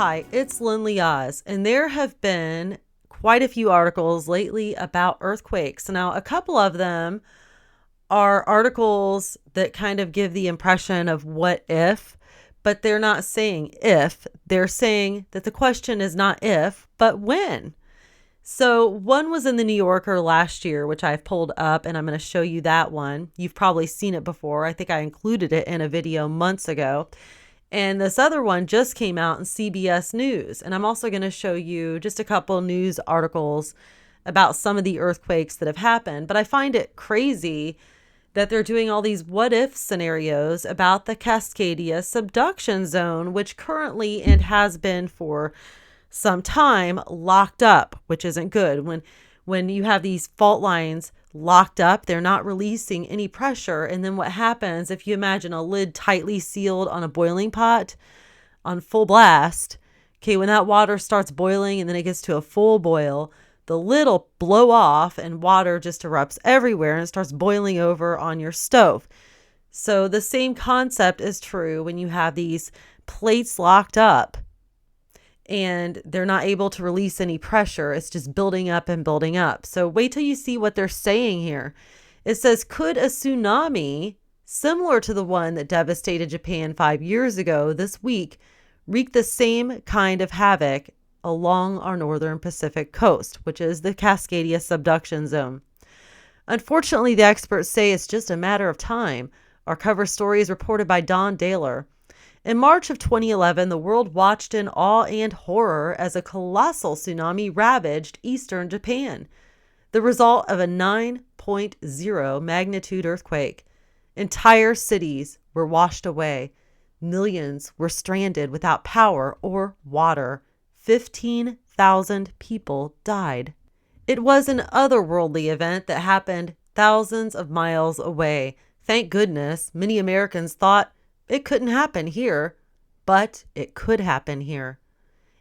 Hi, it's Leahz, and there have been quite a few articles lately about earthquakes. Now, a couple of them are articles that kind of give the impression of what if, but they're not saying if. They're saying that the question is not if, but when. So one was in the New Yorker last year, which I've pulled up, and I'm going to show you that one. You've probably seen it before. I think I included it in a video months ago. And this other one just came out in CBS News. And I'm also going to show you just a couple news articles about some of the earthquakes that have happened. But I find it crazy that they're doing all these what if scenarios about the Cascadia subduction zone, which currently and has been for some time locked up, which isn't good. When you have these fault lines locked up, they're not releasing any pressure. And then what happens, if you imagine a lid tightly sealed on a boiling pot on full blast, okay, when that water starts boiling and then it gets to a full boil, the lid will blow off and water just erupts everywhere and it starts boiling over on your stove. So the same concept is true when you have these plates locked up and they're not able to release any pressure. It's just building up and building up. So wait till you see what they're saying here. It says, could a tsunami similar to the one that devastated Japan 5 years ago this week wreak the same kind of havoc along our northern Pacific coast, which is the Cascadia subduction zone? Unfortunately, the experts say it's just a matter of time. Our cover story is reported by Dahler. In March of 2011, the world watched in awe and horror as a colossal tsunami ravaged eastern Japan, the result of a 9.0 magnitude earthquake. Entire cities were washed away. Millions were stranded without power or water. 15,000 people died. It was an otherworldly event that happened thousands of miles away. Thank goodness, many Americans thought it couldn't happen here, but it could happen here.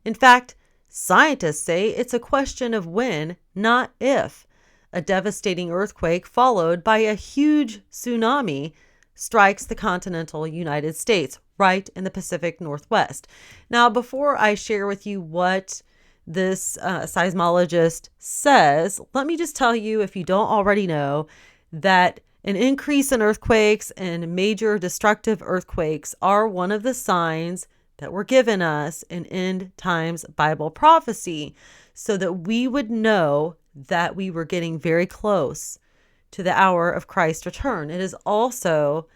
In fact, scientists say it's a question of when, not if. A devastating earthquake followed by a huge tsunami strikes the continental United States, right in the Pacific Northwest. Now, before I share with you what this seismologist says, let me just tell you, if you don't already know, that an increase in earthquakes and major destructive earthquakes are one of the signs that were given us in end times Bible prophecy, so that we would know that we were getting very close to the hour of Christ's return. It is also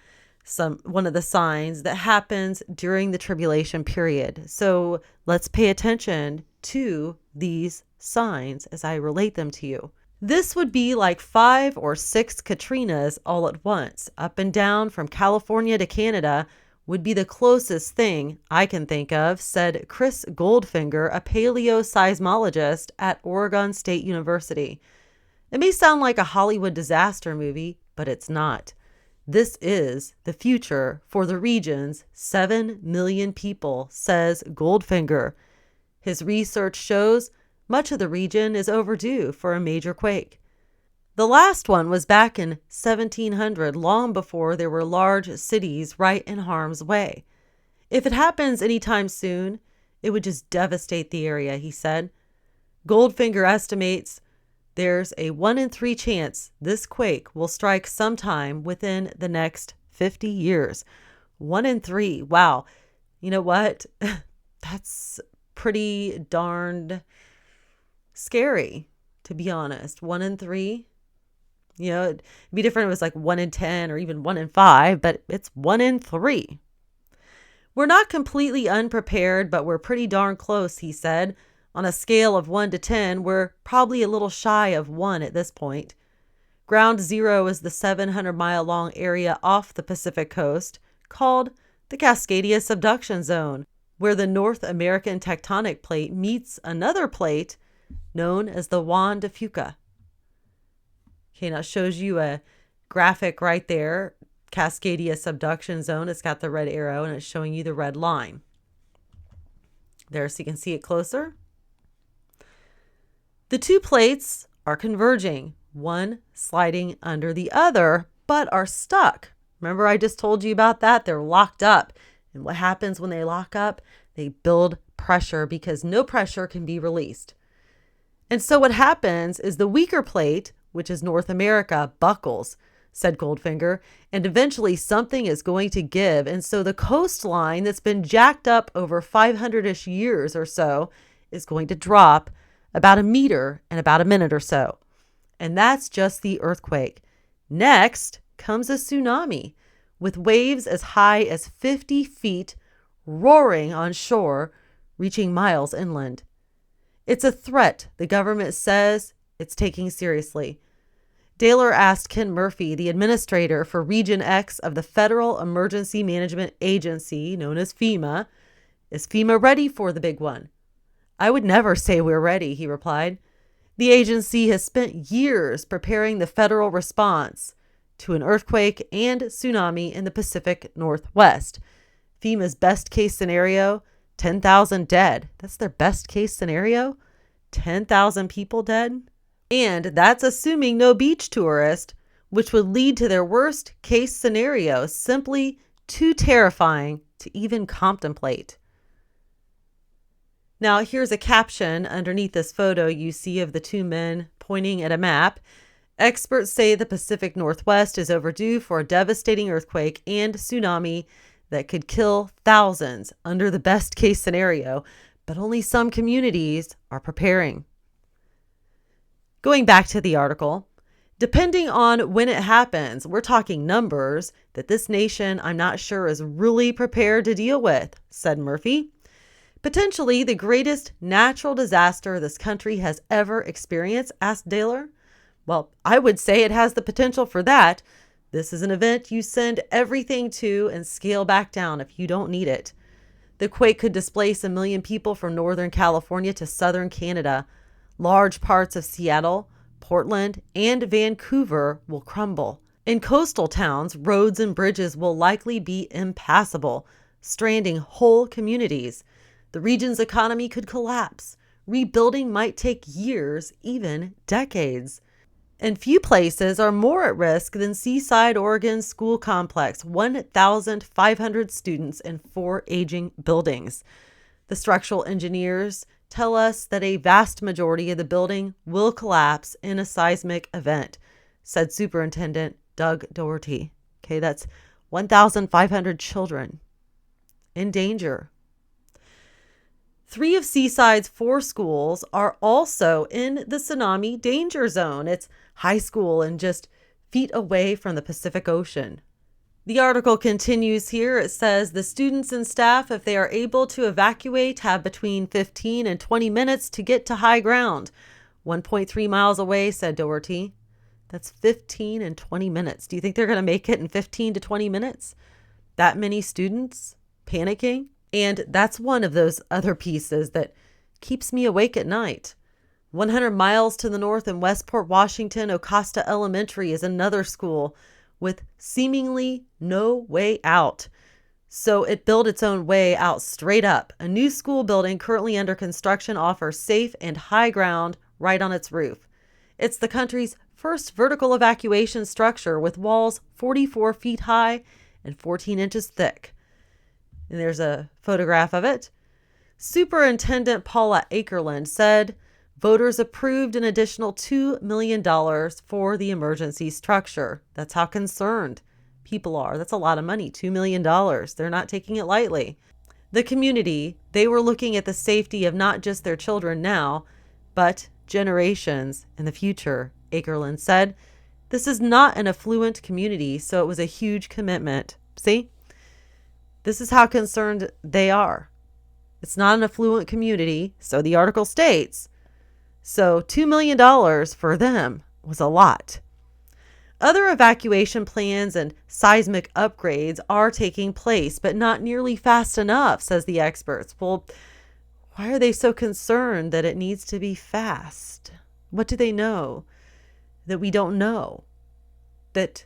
one of the signs that happens during the tribulation period. So let's pay attention to these signs as I relate them to you. This would be like 5 or 6 Katrinas all at once. Up and down from California to Canada would be the closest thing I can think of, said Chris Goldfinger, a paleoseismologist at Oregon State University. It may sound like a Hollywood disaster movie, but it's not. This is the future for the region's 7 million people, says Goldfinger. His research shows much of the region is overdue for a major quake. The last one was back in 1700, long before there were large cities right in harm's way. If it happens anytime soon, it would just devastate the area, he said. Goldfinger estimates there's a 1 in 3 chance this quake will strike sometime within the next 50 years. 1 in 3. Wow. You know what? That's pretty darned scary, to be honest. 1 in 3. You know, it'd be different if it was like 1 in 10 or even 1 in 5, but it's 1 in 3. We're not completely unprepared, but we're pretty darn close, he said. On a scale of 1 to 10, we're probably a little shy of 1 at this point. Ground zero is the 700-mile-long area off the Pacific coast called the Cascadia subduction zone, where the North American tectonic plate meets another plate known as the Juan de Fuca. Okay, now it shows you a graphic right there, Cascadia subduction zone. It's got the red arrow and it's showing you the red line. There, so you can see it closer. The two plates are converging, one sliding under the other, but are stuck. Remember I just told you about that? They're locked up. And what happens when they lock up? They build pressure because no pressure can be released. And so what happens is the weaker plate, which is North America, buckles, said Goldfinger, and eventually something is going to give. And so the coastline that's been jacked up over 500-ish years or so is going to drop about a meter in about a minute or so. And that's just the earthquake. Next comes a tsunami with waves as high as 50 feet roaring on shore, reaching miles inland. It's a threat the government says it's taking seriously. Dahler asked Ken Murphy, the administrator for Region X of the Federal Emergency Management Agency, known as FEMA, is FEMA ready for the big one? I would never say we're ready, he replied. The agency has spent years preparing the federal response to an earthquake and tsunami in the Pacific Northwest. FEMA's best case scenario, 10,000 dead. That's their best case scenario? 10,000 people dead? And that's assuming no beach tourist, which would lead to their worst case scenario, simply too terrifying to even contemplate. Now, here's a caption underneath this photo you see of the two men pointing at a map. Experts say the Pacific Northwest is overdue for a devastating earthquake and tsunami that could kill thousands under the best case scenario, but only some communities are preparing. Going back to the article, depending on when it happens, we're talking numbers that this nation, I'm not sure, is really prepared to deal with, said Murphy. Potentially the greatest natural disaster this country has ever experienced, asked Dahler. Well, I would say it has the potential for that. This is an event you send everything to and scale back down if you don't need it. The quake could displace 1 million people from Northern California to Southern Canada. Large parts of Seattle, Portland, and Vancouver will crumble. In coastal towns, roads and bridges will likely be impassable, stranding whole communities. The region's economy could collapse. Rebuilding might take years, even decades. And few places are more at risk than Seaside, Oregon's school complex, 1,500 students and 4 aging buildings. The structural engineers tell us that a vast majority of the building will collapse in a seismic event, said Superintendent Doug Doherty. Okay, that's 1,500 children in danger. 3 of Seaside's 4 schools are also in the tsunami danger zone. It's high school and just feet away from the Pacific Ocean. The article continues here. It says the students and staff, if they are able to evacuate, have between 15 and 20 minutes to get to high ground. 1.3 miles away, said Doherty. That's 15 and 20 minutes. Do you think they're going to make it in 15 to 20 minutes? That many students panicking? And that's one of those other pieces that keeps me awake at night. 100 miles to the north in Westport, Washington, Ocosta Elementary is another school with seemingly no way out. So it built its own way out straight up. A new school building currently under construction offers safe and high ground right on its roof. It's the country's first vertical evacuation structure with walls 44 feet high and 14 inches thick. And there's a photograph of it. Superintendent Paula Akerland said voters approved an additional $2 million for the emergency structure. That's how concerned people are. That's a lot of money, $2 million. They're not taking it lightly. The community, they were looking at the safety of not just their children now, but generations in the future, Akerland said. This is not an affluent community, so it was a huge commitment. See? This is how concerned they are. It's not an affluent community, so the article states. So $2 million for them was a lot. Other evacuation plans and seismic upgrades are taking place, but not nearly fast enough, says the experts. Well, why are they so concerned that it needs to be fast? What do they know that we don't know? That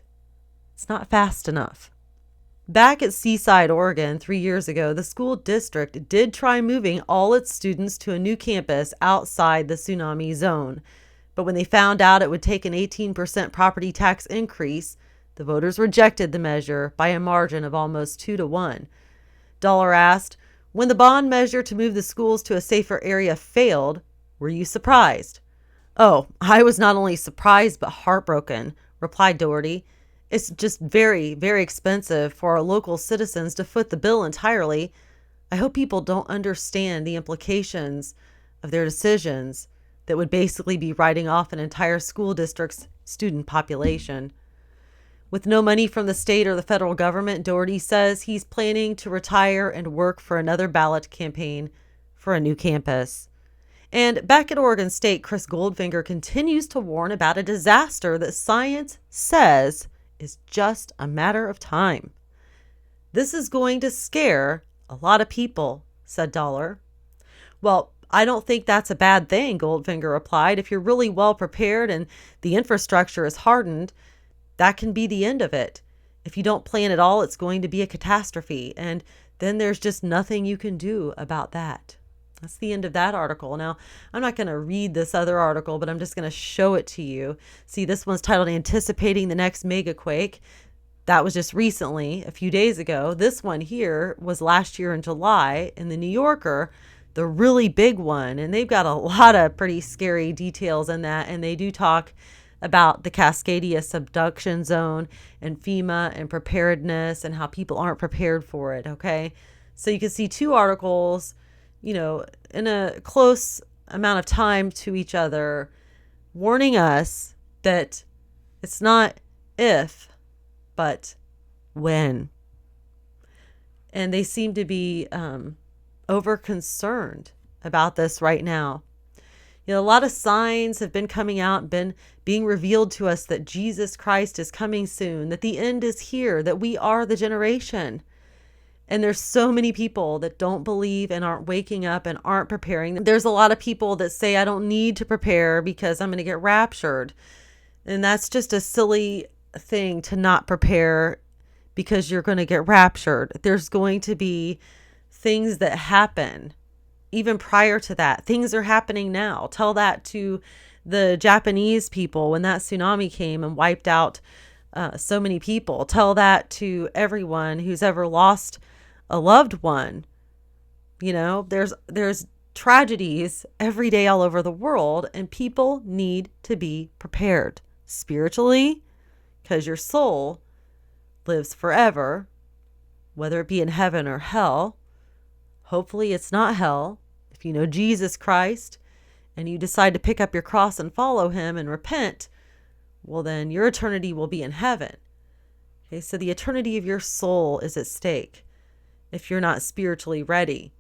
it's not fast enough. Back at Seaside, Oregon, 3 years ago, the school district did try moving all its students to a new campus outside the tsunami zone. But when they found out it would take an 18% property tax increase, the voters rejected the measure by a margin of almost 2-1. Dahler asked, When the bond measure to move the schools to a safer area failed, were you surprised? Oh, I was not only surprised but heartbroken, replied Doherty. It's just very, very expensive for our local citizens to foot the bill entirely. I hope people don't understand the implications of their decisions that would basically be writing off an entire school district's student population. With no money from the state or the federal government, Doherty says he's planning to retire and work for another ballot campaign for a new campus. And back at Oregon State, Chris Goldfinger continues to warn about a disaster that science says is just a matter of time. This is going to scare a lot of people, said Dahler. Well, I don't think that's a bad thing, Goldfinger replied. If you're really well prepared and the infrastructure is hardened, that can be the end of it. If you don't plan at all, it's going to be a catastrophe. And then there's just nothing you can do about that. That's the end of that article. Now, I'm not going to read this other article, but I'm just going to show it to you. See, this one's titled Anticipating the Next Megaquake. That was just recently, a few days ago. This one here was last year in July in the New Yorker, the really big one. And they've got a lot of pretty scary details in that. And they do talk about the Cascadia subduction zone and FEMA and preparedness and how people aren't prepared for it. Okay. So you can see two articles, in a close amount of time to each other, warning us that it's not if, but when. And they seem to be over concerned about this right now. A lot of signs have been coming out, been being revealed to us that Jesus Christ is coming soon, that the end is here, that we are the generation. And there's so many people that don't believe and aren't waking up and aren't preparing. There's a lot of people that say, I don't need to prepare because I'm going to get raptured. And that's just a silly thing to not prepare because you're going to get raptured. There's going to be things that happen even prior to that. Things are happening now. Tell that to the Japanese people when that tsunami came and wiped out so many people. Tell that to everyone who's ever lost a loved one. There's tragedies every day all over the world, and people need to be prepared spiritually, because your soul lives forever, whether it be in heaven or hell. Hopefully it's not hell. If you know Jesus Christ and you decide to pick up your cross and follow him and repent, well, then your eternity will be in heaven. Okay, so the eternity of your soul is at stake if you're not spiritually ready.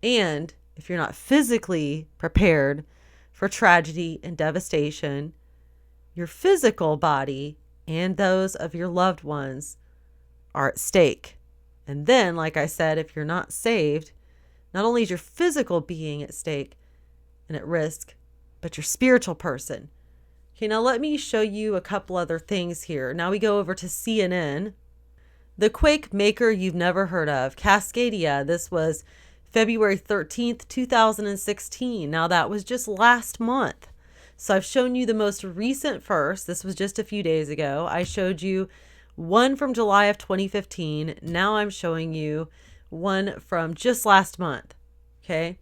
And if you're not physically prepared for tragedy and devastation, your physical body and those of your loved ones are at stake. And then, like I said, if you're not saved, not only is your physical being at stake and at risk, but your spiritual person. Okay, now let me show you a couple other things here. Now we go over to CNN. The Quake Maker you've never heard of, Cascadia. This was February 13th, 2016. Now that was just last month. So I've shown you the most recent first. This was just a few days ago. I showed you one from July of 2015. Now I'm showing you one from just last month. Okay.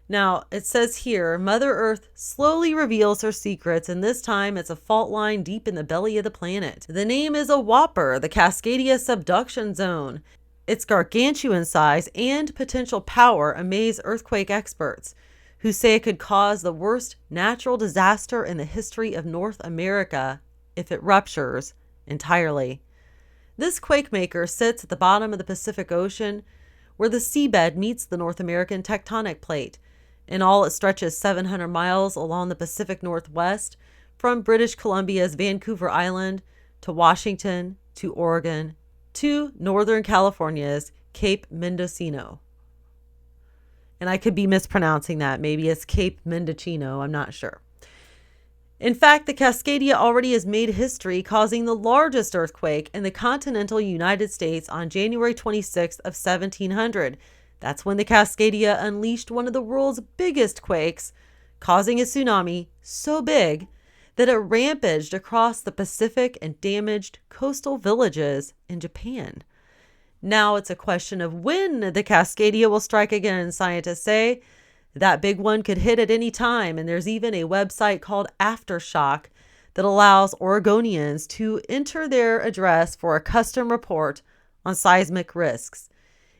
Now it says here, Mother Earth slowly reveals her secrets, and this time it's a fault line deep in the belly of the planet. The name is a whopper, the Cascadia subduction zone. Its gargantuan size and potential power amaze earthquake experts, who say it could cause the worst natural disaster in the history of North America if it ruptures entirely. This Quake Maker sits at the bottom of the Pacific Ocean, where the seabed meets the North American tectonic plate. In all, it stretches 700 miles along the Pacific Northwest, from British Columbia's Vancouver Island to Washington to Oregon to Northern California's Cape Mendocino. And I could be mispronouncing that. Maybe it's Cape Mendocino. I'm not sure. In fact, the Cascadia already has made history, causing the largest earthquake in the continental United States on January 26th of 1700. That's when the Cascadia unleashed one of the world's biggest quakes, causing a tsunami so big that it rampaged across the Pacific and damaged coastal villages in Japan. Now it's a question of when the Cascadia will strike again, scientists say. That big one could hit at any time, and there's even a website called Aftershock that allows Oregonians to enter their address for a custom report on seismic risks.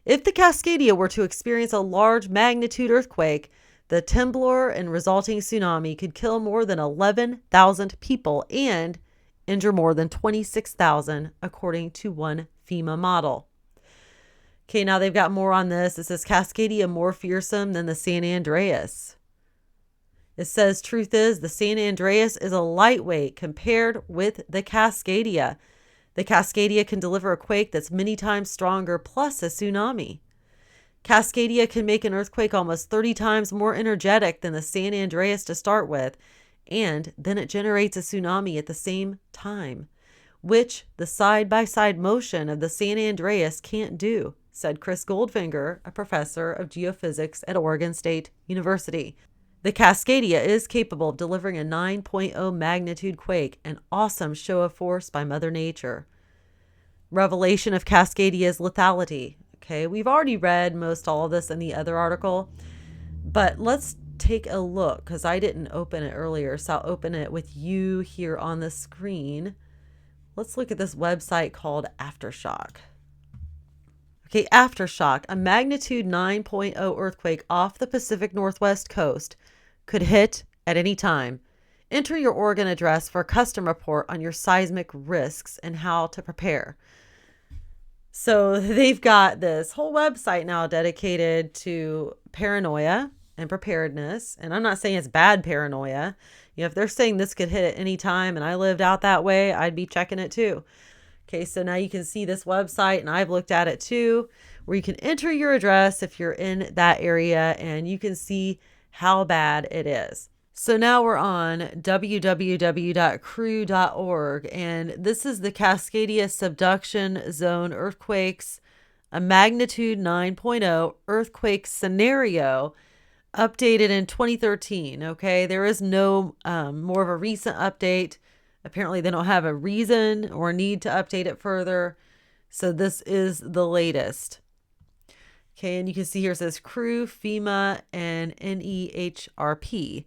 If the Cascadia were to experience a large magnitude earthquake, the temblor and resulting tsunami could kill more than 11,000 people and injure more than 26,000, according to one FEMA model. Okay, now they've got more on this. It says Cascadia more fearsome than the San Andreas. It says, truth is, the San Andreas is a lightweight compared with the Cascadia. The Cascadia can deliver a quake that's many times stronger, plus a tsunami. Cascadia can make an earthquake almost 30 times more energetic than the San Andreas to start with, and then it generates a tsunami at the same time, which the side-by-side motion of the San Andreas can't do, said Chris Goldfinger, a professor of geophysics at Oregon State University. The Cascadia is capable of delivering a 9.0 magnitude quake, an awesome show of force by Mother Nature. Revelation of Cascadia's lethality. Okay, we've already read most all of this in the other article, but let's take a look because I didn't open it earlier, so I'll open it with you here on the screen. Let's look at this website called Aftershock. Okay, Aftershock, a magnitude 9.0 earthquake off the Pacific Northwest coast could hit at any time. Enter your Oregon address for a custom report on your seismic risks and how to prepare. So they've got this whole website now dedicated to paranoia and preparedness. And I'm not saying it's bad paranoia. You know, if they're saying this could hit at any time and I lived out that way, I'd be checking it too. Okay, so now you can see this website, and I've looked at it too, where you can enter your address if you're in that area, and you can see how bad it is. So now we're on WWW.Crew.org, and this is the Cascadia Subduction Zone Earthquakes, a magnitude 9.0 earthquake scenario updated in 2013. Okay, there is no more of a recent update. Apparently they don't have a reason or need to update it further. So this is the latest. Okay, and you can see here it says Crew, FEMA, and NEHRP.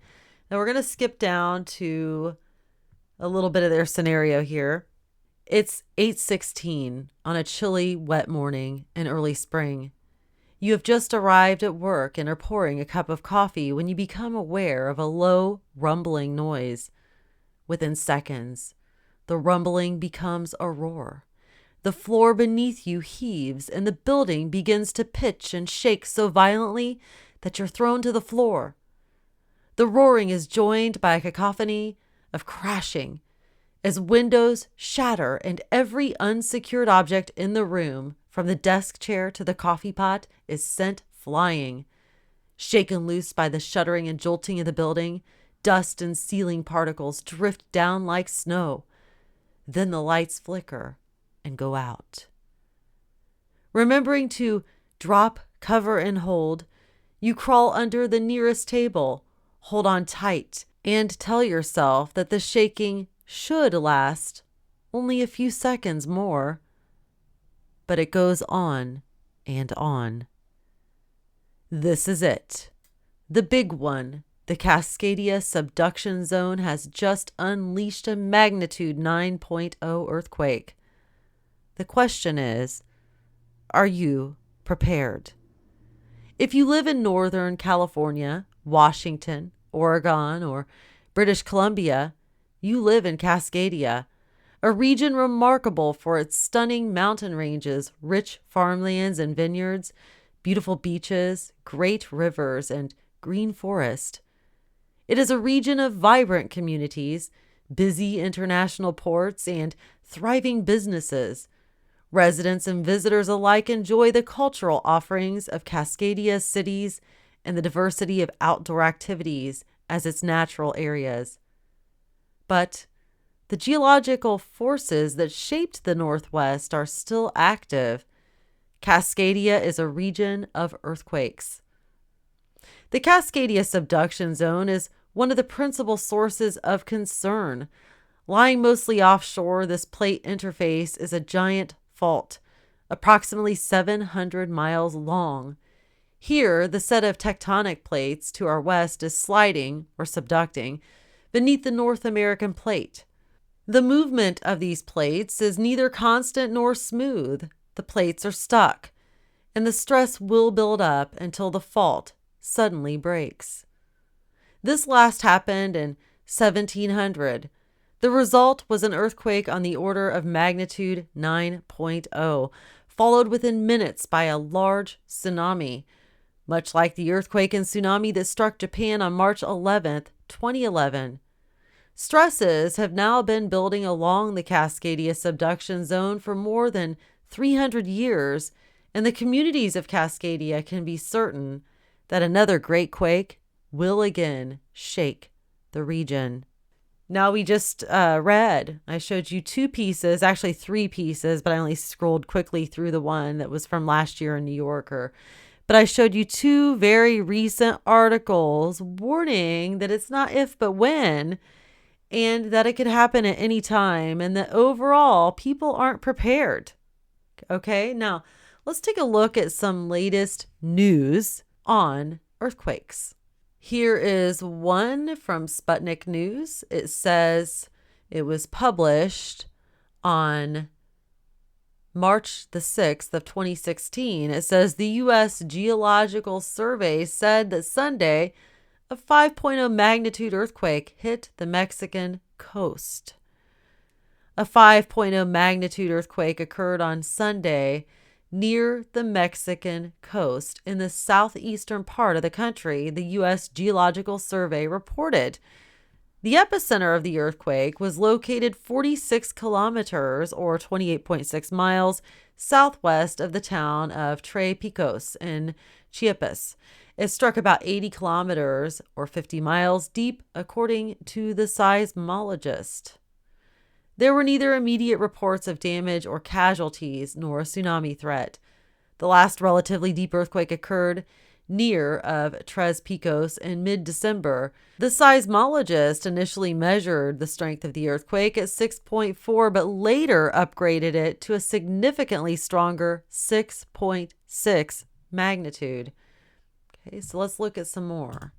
Now we're going to skip down to a little bit of their scenario here. It's 8:16 on a chilly, wet morning in early spring. You have just arrived at work and are pouring a cup of coffee when you become aware of a low, rumbling noise. Within seconds, the rumbling becomes a roar. The floor beneath you heaves, and the building begins to pitch and shake so violently that you're thrown to the floor. The roaring is joined by a cacophony of crashing as windows shatter and every unsecured object in the room, from the desk chair to the coffee pot, is sent flying. Shaken loose by the shuddering and jolting of the building, dust and ceiling particles drift down like snow. Then the lights flicker and go out. Remembering to drop, cover, and hold, you crawl under the nearest table, hold on tight, and tell yourself that the shaking should last only a few seconds more. But it goes on and on. This is it. The big one. The Cascadia Subduction Zone has just unleashed a magnitude 9.0 earthquake. The question is, are you prepared? If you live in Northern California, Washington, Oregon, or British Columbia, you live in Cascadia, a region remarkable for its stunning mountain ranges, rich farmlands and vineyards, beautiful beaches, great rivers, and green forest. It is a region of vibrant communities, busy international ports, and thriving businesses. Residents and visitors alike enjoy the cultural offerings of Cascadia's cities and the diversity of outdoor activities as its natural areas. But the geological forces that shaped the Northwest are still active. Cascadia is a region of earthquakes. The Cascadia Subduction Zone is one of the principal sources of concern. Lying mostly offshore, this plate interface is a giant fault, approximately 700 miles long. Here, the set of tectonic plates to our west is sliding, or subducting, beneath the North American plate. The movement of these plates is neither constant nor smooth. The plates are stuck, and the stress will build up until the fault suddenly breaks. This last happened in 1700. The result was an earthquake on the order of magnitude 9.0, followed within minutes by a large tsunami, much like the earthquake and tsunami that struck Japan on March 11th, 2011. Stresses have now been building along the Cascadia subduction zone for more than 300 years, and the communities of Cascadia can be certain that another great quake will again shake the region. Now we just read, I showed you two pieces, actually three pieces, but I only scrolled quickly through the one that was from last year in New Yorker. But I showed you two very recent articles warning that it's not if but when, and that it could happen at any time, and that overall people aren't prepared. Okay, now let's take a look at some latest news on earthquakes. Here is one from Sputnik News. It says it was published on March the 6th of 2016. It says the U.S. Geological Survey said that Sunday, a 5.0 magnitude earthquake hit the Mexican coast. A 5.0 magnitude earthquake occurred on Sunday near the Mexican coast in the southeastern part of the country, the U.S. Geological Survey reported. The epicenter of the earthquake was located 46 kilometers or 28.6 miles southwest of the town of Tres Picos in Chiapas. It struck about 80 kilometers or 50 miles deep, according to the seismologist. There were neither immediate reports of damage or casualties nor a tsunami threat. The last relatively deep earthquake occurred near of Tres Picos in mid-December. The seismologist initially measured the strength of the earthquake at 6.4, but later upgraded it to a significantly stronger 6.6 magnitude. Okay, so let's look at some more.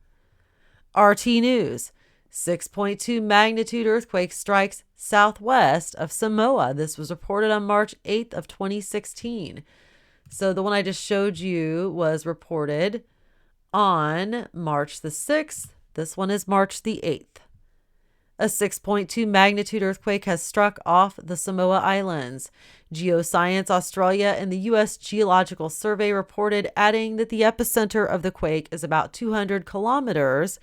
RT News. 6.2 magnitude earthquake strikes southwest of Samoa. This was reported on March 8th of 2016. So the one I just showed you was reported on March the 6th. This one is March the 8th. A 6.2 magnitude earthquake has struck off the Samoa Islands. Geoscience Australia and the U.S. Geological Survey reported, adding that the epicenter of the quake is about 200 kilometers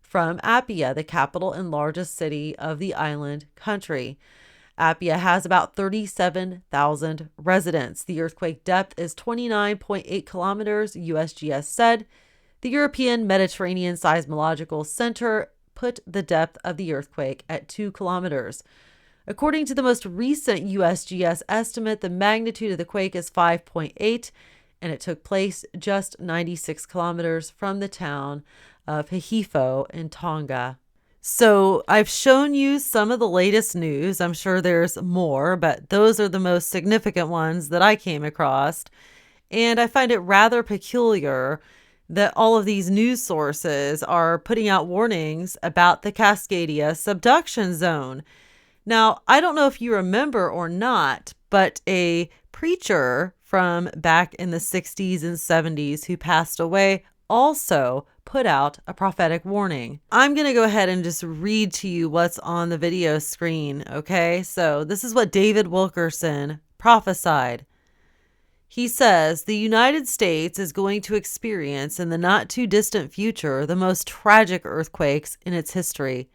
from Apia, the capital and largest city of the island country. Apia has about 37,000 residents. The earthquake depth is 29.8 kilometers, USGS said. The European Mediterranean Seismological Center put the depth of the earthquake at 2 kilometers. According to the most recent USGS estimate, the magnitude of the quake is 5.8, and it took place just 96 kilometers from the town of Hihifo in Tonga. So I've shown you some of the latest news. I'm sure there's more, but those are the most significant ones that I came across. And I find it rather peculiar that all of these news sources are putting out warnings about the Cascadia subduction zone. Now, I don't know if you remember or not, but a preacher from back in the 60s and 70s who passed away also put out a prophetic warning. I'm going to go ahead and just read to you what's on the video screen, okay? So this is what David Wilkerson prophesied. He says, the United States is going to experience in the not too distant future the most tragic earthquakes in its history.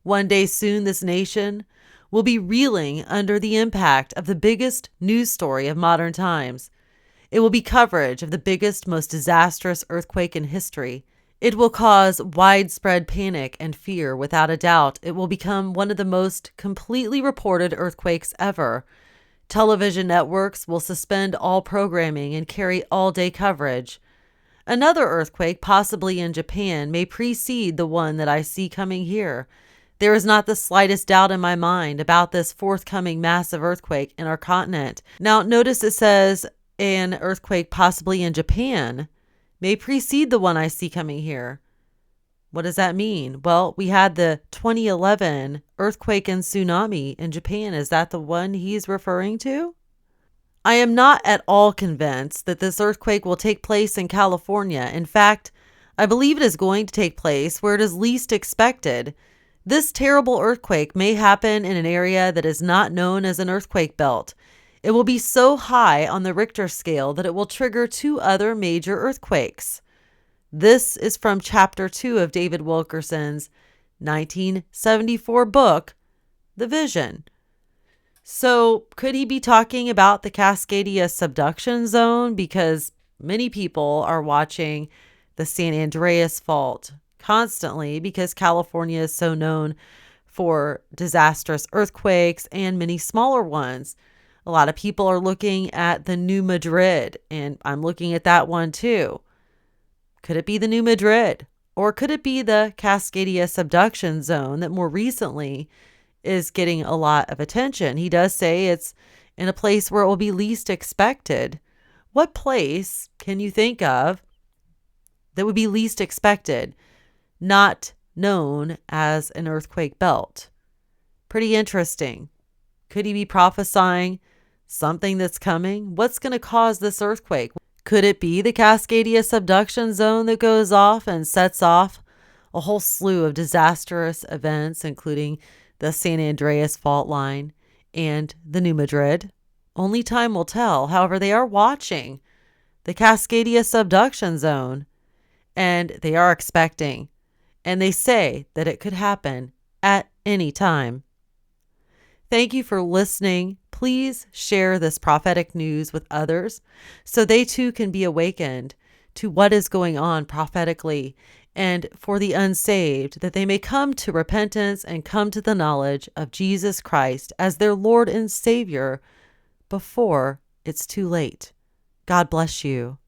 One day soon, this nation will be reeling under the impact of the biggest news story of modern times. It will be coverage of the biggest, most disastrous earthquake in history. It will cause widespread panic and fear. Without a doubt, it will become one of the most completely reported earthquakes ever. Television networks will suspend all programming and carry all-day coverage. Another earthquake, possibly in Japan, may precede the one that I see coming here. There is not the slightest doubt in my mind about this forthcoming massive earthquake in our continent. Now, notice it says an earthquake possibly in Japan may precede the one I see coming here. What does that mean? Well, we had the 2011 earthquake and tsunami in Japan. Is that the one he's referring to? I am not at all convinced that this earthquake will take place in California. In fact, I believe it is going to take place where it is least expected. This terrible earthquake may happen in an area that is not known as an earthquake belt. It will be so high on the Richter scale that it will trigger 2 other major earthquakes. This is from Chapter 2 of David Wilkerson's 1974 book, The Vision. So could he be talking about the Cascadia subduction zone? Because many people are watching the San Andreas Fault constantly because California is so known for disastrous earthquakes and many smaller ones. A lot of people are looking at the New Madrid, and I'm looking at that one too. Could it be the New Madrid? Or could it be the Cascadia subduction zone that more recently is getting a lot of attention? He does say it's in a place where it will be least expected. What place can you think of that would be least expected, not known as an earthquake belt? Pretty interesting. Could he be prophesying something that's coming? What's going to cause this earthquake? Could it be the Cascadia subduction zone that goes off and sets off a whole slew of disastrous events, including the San Andreas fault line and the New Madrid? Only time will tell. However, they are watching the Cascadia subduction zone, and they are expecting, and they say that it could happen at any time. Thank you for listening. Please share this prophetic news with others so they too can be awakened to what is going on prophetically, and for the unsaved, that they may come to repentance and come to the knowledge of Jesus Christ as their Lord and Savior before it's too late. God bless you.